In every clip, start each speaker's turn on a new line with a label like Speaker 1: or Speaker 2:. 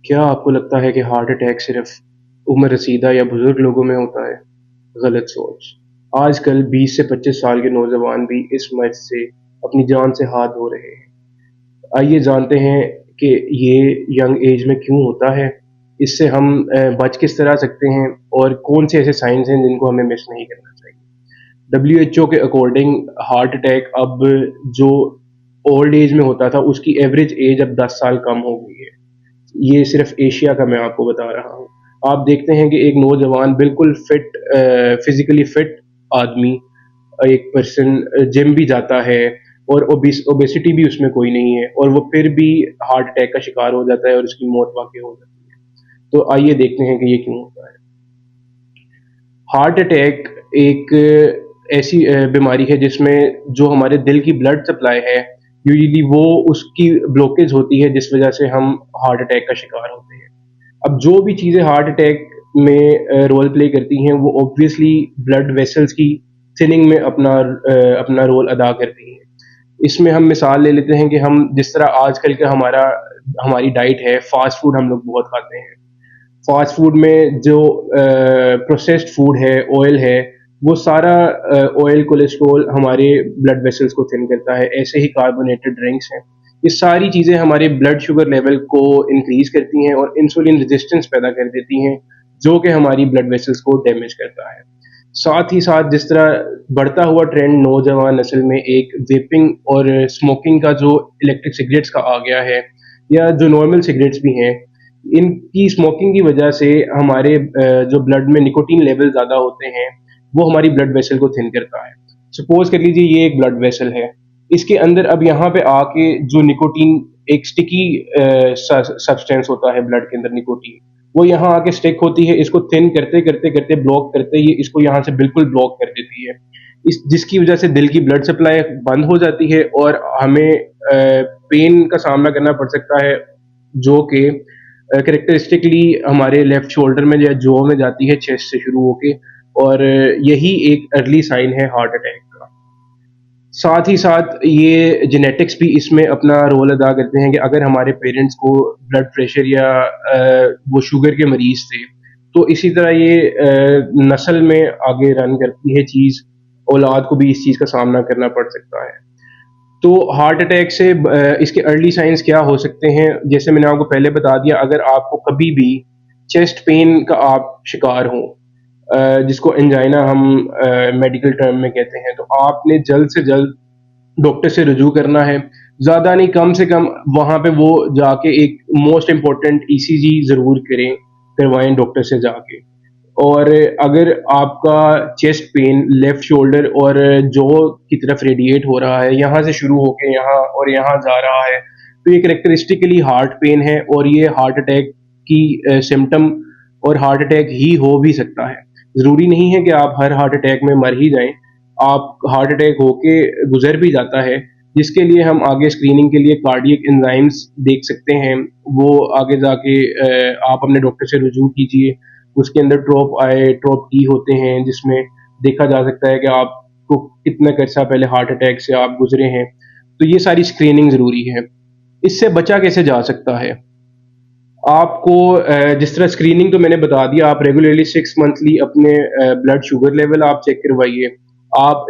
Speaker 1: क्या आपको लगता है कि हार्ट अटैक सिर्फ उम्र रसीदा या बुजुर्ग लोगों में होता है? गलत सोच। आजकल 20 से 25 साल के नौजवान भी इस मर्ज से अपनी जान से हाथ धो रहे हैं। आइए जानते हैं कि ये यंग एज में क्यों होता है, इससे हम बच किस तरह सकते हैं और कौन से ऐसे साइंस हैं जिनको हमें मिस नहीं करना चाहिए। डब्ल्यूएचओ के अकॉर्डिंग हार्ट अटैक अब जो ओल्ड एज में होता था उसकी एवरेज एज अब 10 साल कम हो गई है। ये सिर्फ एशिया का मैं आपको बता रहा हूँ। आप देखते हैं कि एक नौजवान बिल्कुल फिट फिजिकली फिट आदमी, एक पर्सन जिम भी जाता है और ओबेसिटी भी उसमें कोई नहीं है और वो फिर भी हार्ट अटैक का शिकार हो जाता है और उसकी मौत वाकई हो जाती है। तो आइए देखते हैं कि ये क्यों होता है। हार्ट अटैक एक ऐसी बीमारी है जिसमें जो हमारे दिल की ब्लड सप्लाई है, यूजुअली वो उसकी ब्लॉकेज होती है जिस वजह से हम हार्ट अटैक का शिकार होते हैं। अब जो भी चीज़ें हार्ट अटैक में रोल प्ले करती हैं वो ऑब्वियसली ब्लड वेसल्स की थिनिंग में अपना रोल अदा करती हैं। इसमें हम मिसाल ले लेते हैं कि हम जिस तरह आजकल का हमारी डाइट है, फास्ट फूड हम लोग बहुत खाते हैं। फास्ट फूड में जो प्रोसेस्ड फूड है, ऑयल है, वो सारा ऑयल कोलेस्ट्रॉल हमारे ब्लड वेसल्स को थिन करता है। ऐसे ही कार्बोनेटेड ड्रिंक्स हैं। ये सारी चीज़ें हमारे ब्लड शुगर लेवल को इंक्रीज़ करती हैं और इंसुलिन रेजिस्टेंस पैदा कर देती हैं, जो कि हमारी ब्लड वेसल्स को डैमेज करता है। साथ ही साथ जिस तरह बढ़ता हुआ ट्रेंड नौजवान नस्ल में एक वेपिंग और स्मोकिंग का जो इलेक्ट्रिक सिगरेट्स का आ गया है, या जो नॉर्मल सिगरेट्स भी हैं, इनकी स्मोकिंग की वजह से हमारे जो ब्लड में निकोटीन लेवल ज़्यादा होते हैं, वो हमारी ब्लड वेसल को थिन करता है। सपोज़ कर लीजिए ये एक ब्लड वेसल है, इसके अंदर अब यहाँ पे आके जो निकोटीन एक स्टिकी सब्सटेंस होता है ब्लड के अंदर निकोटीन, वो यहाँ आके स्टिक होती है, इसको थिन करते ब्लॉक करते ये इसको यहाँ से बिल्कुल ब्लॉक कर देती है। इस जिसकी वजह से दिल की ब्लड सप्लाई बंद हो जाती है और हमें पेन का सामना करना पड़ सकता है, जो कि कैरेक्टरिस्टिकली हमारे लेफ्ट शोल्डर में या जॉ में जाती है, चेस्ट से शुरू होके, और यही एक अर्ली साइन है हार्ट अटैक का। साथ ही साथ ये जेनेटिक्स भी इसमें अपना रोल अदा करते हैं कि अगर हमारे पेरेंट्स को ब्लड प्रेशर या वो शुगर के मरीज थे, तो इसी तरह ये नस्ल में आगे रन करती है चीज़, औलाद को भी इस चीज़ का सामना करना पड़ सकता है। तो हार्ट अटैक से इसके अर्ली साइंस क्या हो सकते हैं? जैसे मैंने आपको पहले बता दिया, अगर आपको कभी भी चेस्ट पेन का आप शिकार हों, जिसको एंजाइना हम मेडिकल टर्म में कहते हैं, तो आपने जल्द से जल्द डॉक्टर से रुजू करना है। ज़्यादा नहीं, कम से कम वहाँ पे वो जाके एक मोस्ट इम्पोर्टेंट ईसीजी ज़रूर करवाएँ डॉक्टर से जाके। और अगर आपका चेस्ट पेन लेफ्ट शोल्डर और जॉ की तरफ रेडिएट हो रहा है, यहाँ से शुरू होके यहाँ और यहाँ जा रहा है, तो ये कैरेक्टरिस्टिकली हार्ट पेन है और ये हार्ट अटैक की सिम्पटम और हार्ट अटैक ही हो भी सकता है। ज़रूरी नहीं है कि आप हर हार्ट अटैक में मर ही जाएँ, आप हार्ट अटैक होके गुज़र भी जाता है, जिसके लिए हम आगे स्क्रीनिंग के लिए कार्डियक एंजाइम्स देख सकते हैं। वो आगे जाके आप अपने डॉक्टर से रुजू कीजिए। उसके अंदर ट्रॉप ई होते हैं, जिसमें देखा जा सकता है कि आपको कितना अर्सा पहले हार्ट अटैक से आप गुजरे हैं। तो ये सारी स्क्रीनिंग ज़रूरी है। इससे बचा कैसे जा सकता है? आपको जिस तरह स्क्रीनिंग तो मैंने बता दिया, आप रेगुलरली 6 मंथली अपने ब्लड शुगर लेवल आप चेक करवाइए। आप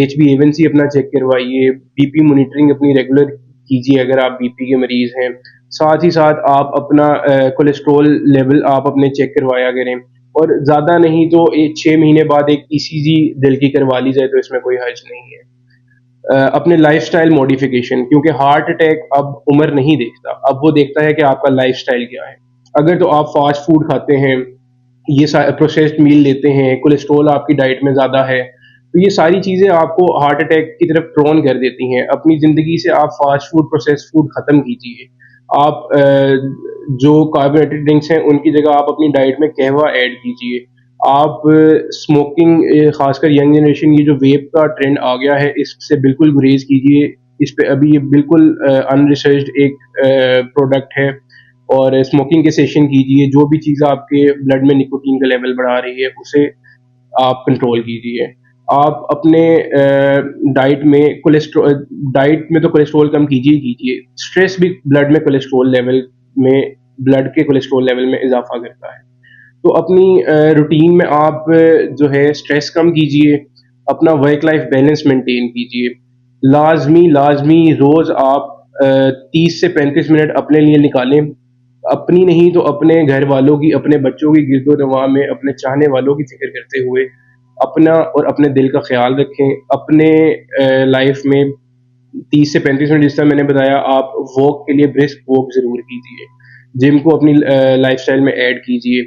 Speaker 1: HbA1c अपना चेक करवाइए, बीपी मॉनिटरिंग अपनी रेगुलर कीजिए अगर आप बीपी के मरीज़ हैं। साथ ही साथ आप अपना कोलेस्ट्रॉल लेवल आप अपने चेक करवाया करें, और ज़्यादा नहीं तो 6 महीने बाद एक ईसीजी दिल की करवा ली जाए, तो इसमें कोई हर्ज नहीं है। अपने लाइफ़स्टाइल मॉडिफ़िकेशन, क्योंकि हार्ट अटैक अब उम्र नहीं देखता, अब वो देखता है कि आपका लाइफ़स्टाइल क्या है। अगर तो आप फ़ास्ट फूड खाते हैं, ये प्रोसेस्ड मील लेते हैं, कोलेस्ट्रॉल आपकी डाइट में ज़्यादा है, तो ये सारी चीज़ें आपको हार्ट अटैक की तरफ प्रोन कर देती हैं। अपनी ज़िंदगी से आप फ़ास्ट फूड, प्रोसेस्ड फूड ख़त्म कीजिए। आप जो कार्बोनेटेड ड्रिंक्स हैं, उनकी जगह आप अपनी डाइट में कहवा ऐड कीजिए। आप स्मोकिंग, ख़ासकर यंग जनरेशन, ये जो वेप का ट्रेंड आ गया है, इससे बिल्कुल गुरेज़ कीजिए। इस पे अभी ये बिल्कुल अनरिसर्च्ड एक प्रोडक्ट है, और स्मोकिंग के सेशन कीजिए। जो भी चीज़ आपके ब्लड में निकोटीन का लेवल बढ़ा रही है, उसे आप कंट्रोल कीजिए। आप अपने डाइट में तो कोलेस्ट्रॉल कम कीजिए ही कीजिए। स्ट्रेस भी ब्लड में कोलेस्ट्रॉल लेवल में ब्लड के कोलेस्ट्रॉल लेवल में इजाफा करता है। तो अपनी रूटीन में आप जो है स्ट्रेस कम कीजिए, अपना वर्क लाइफ बैलेंस मेंटेन कीजिए। लाज़मी रोज़ आप 30 से 35 मिनट अपने लिए निकालें। अपनी नहीं तो अपने घर वालों की, अपने बच्चों की गिरदो-नवाह में, अपने चाहने वालों की फ़िक्र करते हुए अपना और अपने दिल का ख़्याल रखें। अपने लाइफ में 30 से 35 मिनट जिस तरह मैंने बताया, आप वॉक के लिए ब्रिस्क वॉक ज़रूर कीजिए। जिम को अपनी लाइफ़स्टाइल में ऐड कीजिए।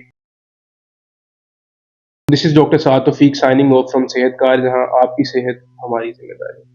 Speaker 1: This is doctor Saad Taufeeq signing off from Sehatkar, जहाँ आपकी सेहत हमारी ज़िम्मेदारी है।